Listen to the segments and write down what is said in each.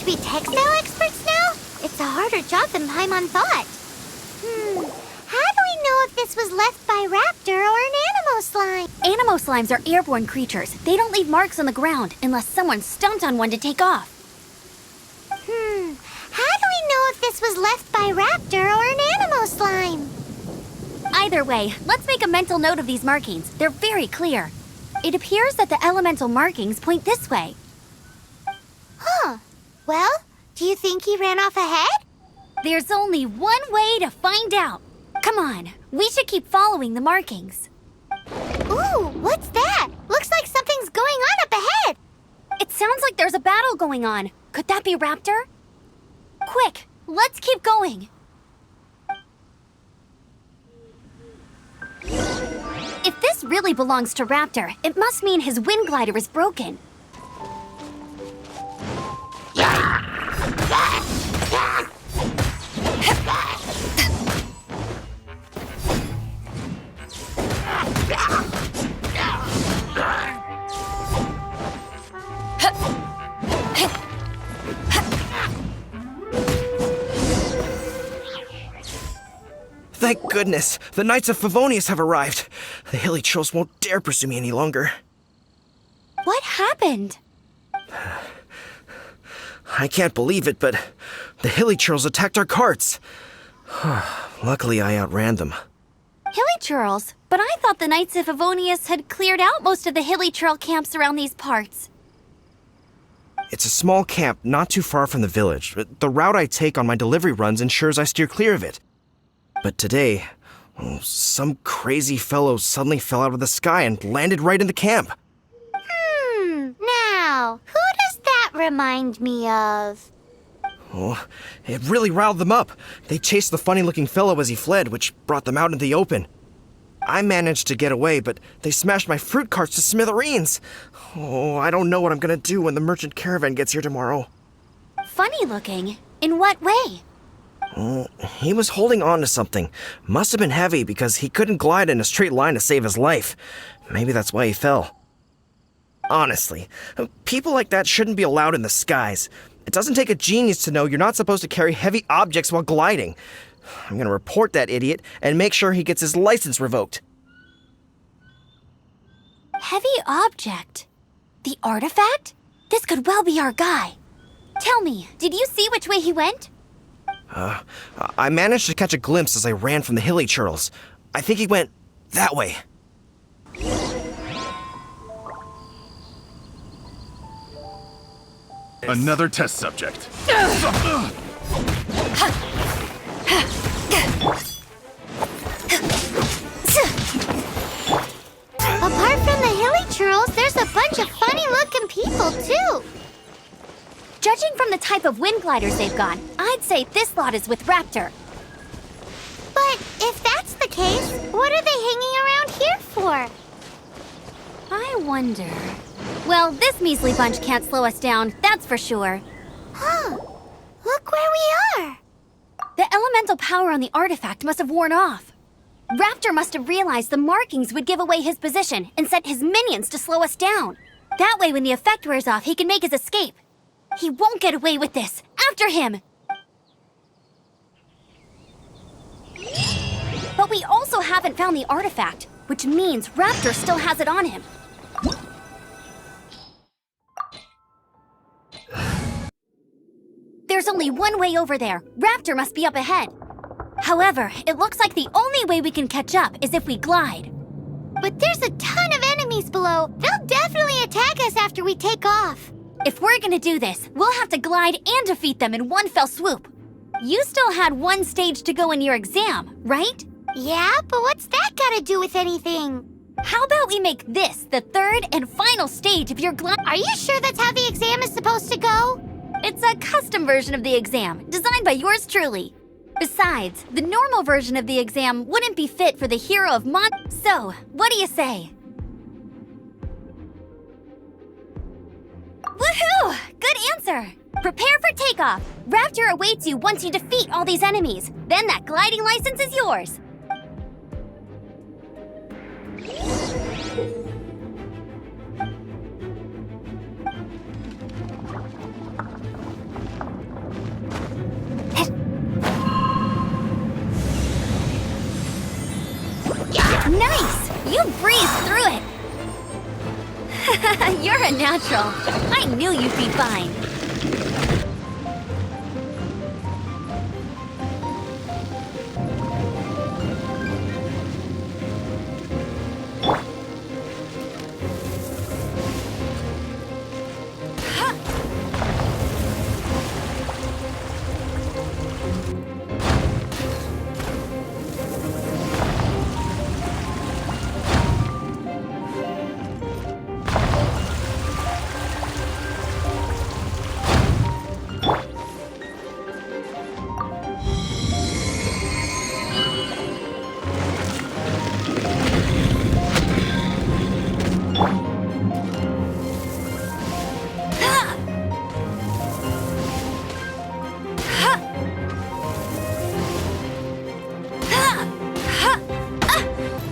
to be textile experts now? It's a harder job than Paimon thought. How do we know if this was left by Raptor or an Animo slime? Animo slimes are airborne creatures. They don't leave marks on the ground unless someone stomped on one to take off. How do we know if this was left by Raptor or an Animo slime? Either way, let's make a mental note of these markings. They're very clear. It appears that the elemental markings point this way. Well, do you think he ran off ahead? There's only one way to find out. Come on, we should keep following the markings. Ooh, what's that? Looks like something's going on up ahead. It sounds like there's a battle going on. Could that be Raptor? Quick, let's keep going. If this really belongs to Raptor, it must mean his wind glider is broken. Thank goodness, the Knights of Favonius have arrived. The hilly trolls won't dare pursue me any longer. What happened? I can't believe it, but the hilly trolls attacked our carts. Luckily, I outran them. Hilly Churls? But I thought the Knights of Favonius had cleared out most of the hilly trail camps around these parts. It's a small camp not too far from the village. The route I take on my delivery runs ensures I steer clear of it. But today, some crazy fellow suddenly fell out of the sky and landed right in the camp. Now, who does that remind me of? Oh, it really riled them up. They chased the funny-looking fellow as he fled, which brought them out into the open. I managed to get away, but they smashed my fruit carts to smithereens. Oh, I don't know what I'm gonna do when the merchant caravan gets here tomorrow. Funny looking? In what way? He was holding on to something. Must have been heavy because he couldn't glide in a straight line to save his life. Maybe that's why he fell. Honestly, people like that shouldn't be allowed in the skies. It doesn't take a genius to know you're not supposed to carry heavy objects while gliding. I'm gonna report that idiot and make sure he gets his license revoked. Heavy object? The artifact? This could well be our guy. Tell me, did you see which way he went? I managed to catch a glimpse as I ran from the hilly churls. I think he went that way. Another test subject. Apart from the hilly churls, there's a bunch of funny-looking people, too. Judging from the type of wind gliders they've got, I'd say this lot is with Raptor. But if that's the case, what are they hanging around here for? I wonder... Well, this measly bunch can't slow us down, that's for sure. Look where we are. The elemental power on the artifact must have worn off. Raptor must have realized the markings would give away his position and sent his minions to slow us down. That way, when the effect wears off, he can make his escape. He won't get away with this. After him! But we also haven't found the artifact, which means Raptor still has it on him. There's only one way over there. Raptor must be up ahead. However, it looks like the only way we can catch up is if we glide. But there's a ton of enemies below. They'll definitely attack us after we take off. If we're gonna do this, we'll have to glide and defeat them in one fell swoop. You still had one stage to go in your exam, right? Yeah, but what's that got to do with anything? How about we make this the third and final stage of your glide? Are you sure that's how the exam is supposed to go? It's a custom version of the exam, designed by yours truly. Besides, the normal version of the exam wouldn't be fit for the hero of So, what do you say? Woohoo! Good answer! Prepare for takeoff. Raptor awaits you once you defeat all these enemies. Then that gliding license is yours. You're a natural. I knew you'd be fine.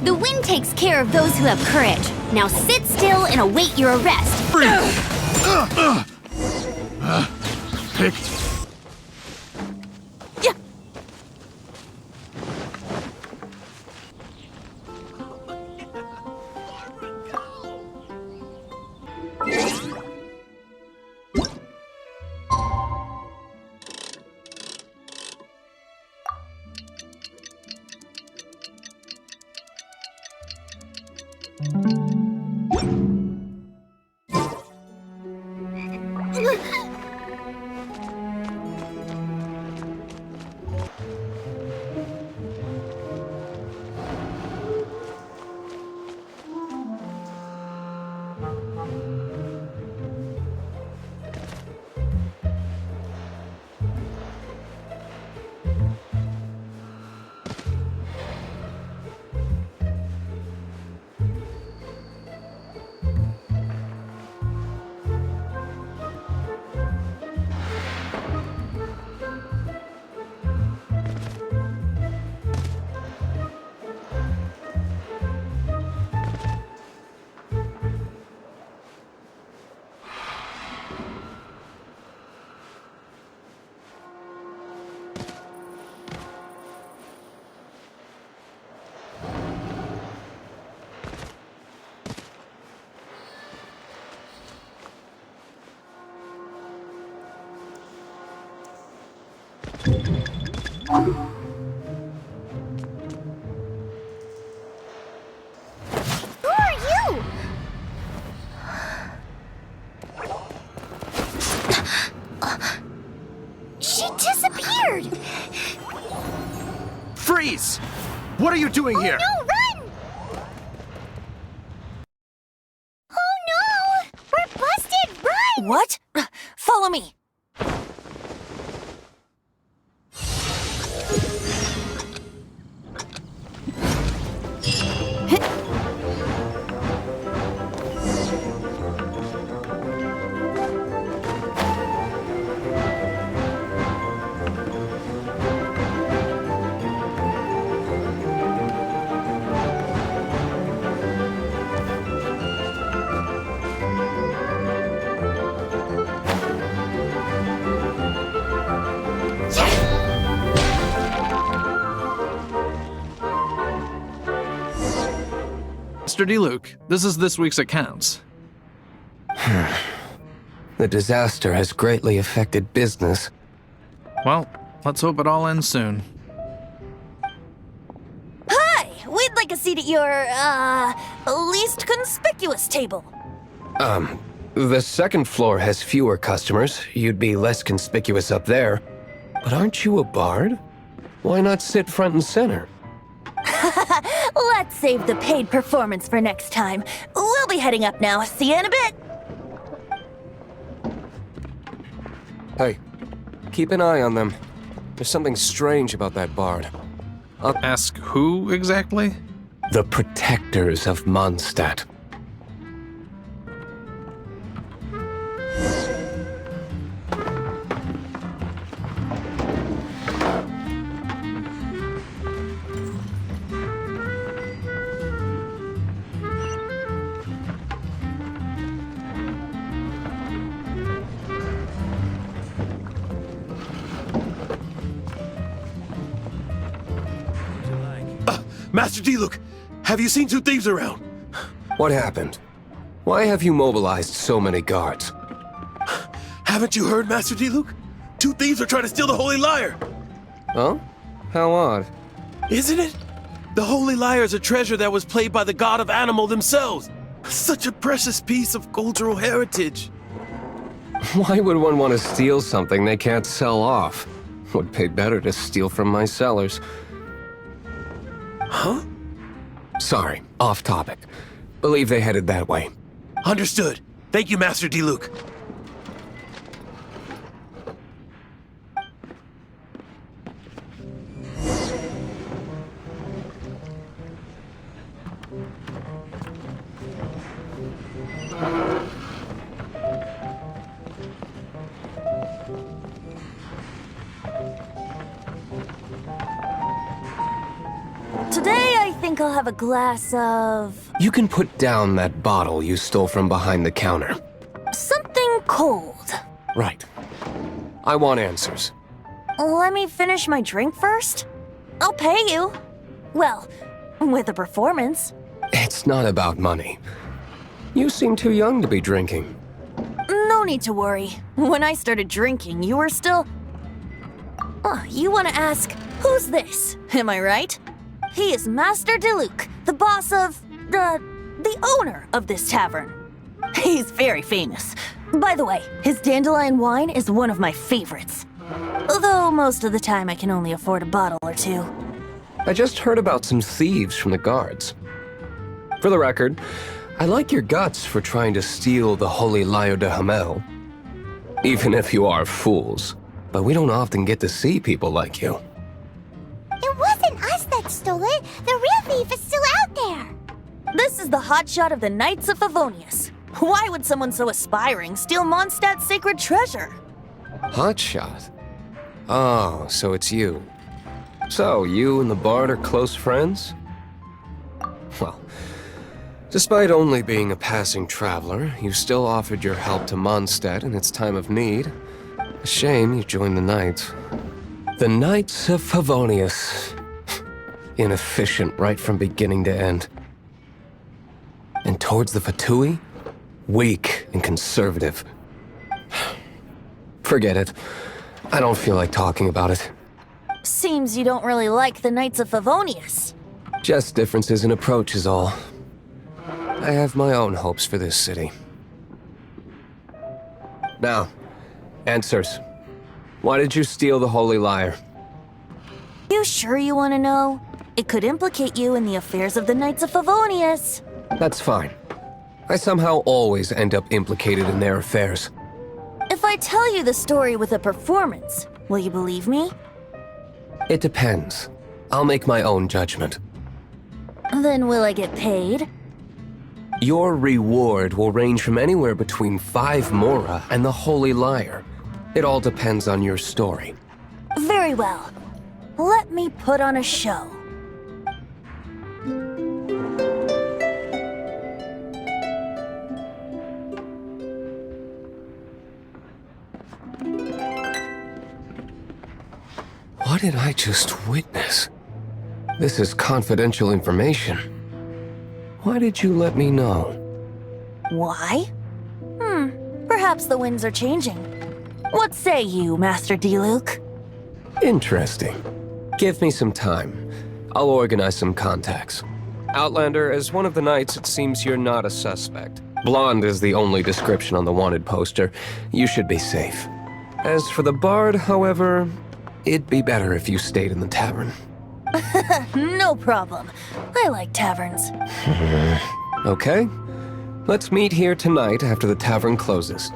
The wind takes care of those who have courage. Now sit still and await your arrest. Picked. Who are you? She disappeared! Freeze! What are you doing here? No, run! Oh no! We're busted! Run! What? Follow me. Mr. D-Luke, this is this week's accounts. The disaster has greatly affected business. Well, let's hope it all ends soon. Hi! We'd like a seat at your, least conspicuous table. The second floor has fewer customers. You'd be less conspicuous up there. But aren't you a bard? Why not sit front and center? Let's save the paid performance for next time. We'll be heading up now. See you in a bit. Hey, keep an eye on them. There's something strange about that bard. Ask who exactly? The protectors of Mondstadt. Master D-Luke, have you seen two thieves around? What happened? Why have you mobilized so many guards? Haven't you heard, Master D-Luke? 2 thieves are trying to steal the Holy Lyre! Oh? How odd. Isn't it? The Holy Lyre is a treasure that was played by the god of animal themselves. Such a precious piece of cultural heritage. Why would one want to steal something they can't sell off? Would pay better to steal from my sellers. Huh? Sorry, off topic. Believe they headed that way. Understood. Thank you, Master D-Luke. Today I think I'll have a glass of... You can put down that bottle you stole from behind the counter. something cold. Right. I want answers. Let me finish my drink first. I'll pay you. Well, with a performance. It's not about money. You seem too young to be drinking. No need to worry. When I started drinking, you were still... Oh, you want to ask, who's this? Am I right? He is Master D-Luke, the boss of... the owner of this tavern. He's very famous. By the way, his dandelion wine is one of my favorites. Although most of the time I can only afford a bottle or two. I just heard about some thieves from the guards. For the record, I like your guts for trying to steal the Holy Lyre de Hamel. Even if you are fools. But we don't often get to see people like you. It wasn't us that stole it. The real thief is still out there. This is the hotshot of the Knights of Favonius. Why would someone so aspiring steal Mondstadt's sacred treasure? Hotshot? Oh, so it's you. So, you and the Bard are close friends? Well, despite only being a passing traveler, you still offered your help to Mondstadt in its time of need. A shame you joined the Knights. The Knights of Favonius. Inefficient right from beginning to end. And towards the Fatui? Weak and conservative. Forget it. I don't feel like talking about it. Seems you don't really like the Knights of Favonius. Just differences in approach is all. I have my own hopes for this city. Now, answers. Why did you steal the Holy Lyre? You sure you want to know? It could implicate you in the affairs of the Knights of Favonius. That's fine. I somehow always end up implicated in their affairs. If I tell you the story with a performance, will you believe me? It depends. I'll make my own judgment. Then will I get paid? Your reward will range from anywhere between 5 Mora and the Holy Lyre. It all depends on your story. Very well. Let me put on a show. What did I just witness? This is confidential information. Why did you let me know? Why? Perhaps the winds are changing. What say you, Master D-Luke? Interesting. Give me some time. I'll organize some contacts. Outlander, as one of the Knights, it seems you're not a suspect. Blonde is the only description on the wanted poster. You should be safe. As for the Bard, however, it'd be better if you stayed in the tavern. No problem. I like taverns. Okay. Let's meet here tonight after the tavern closes.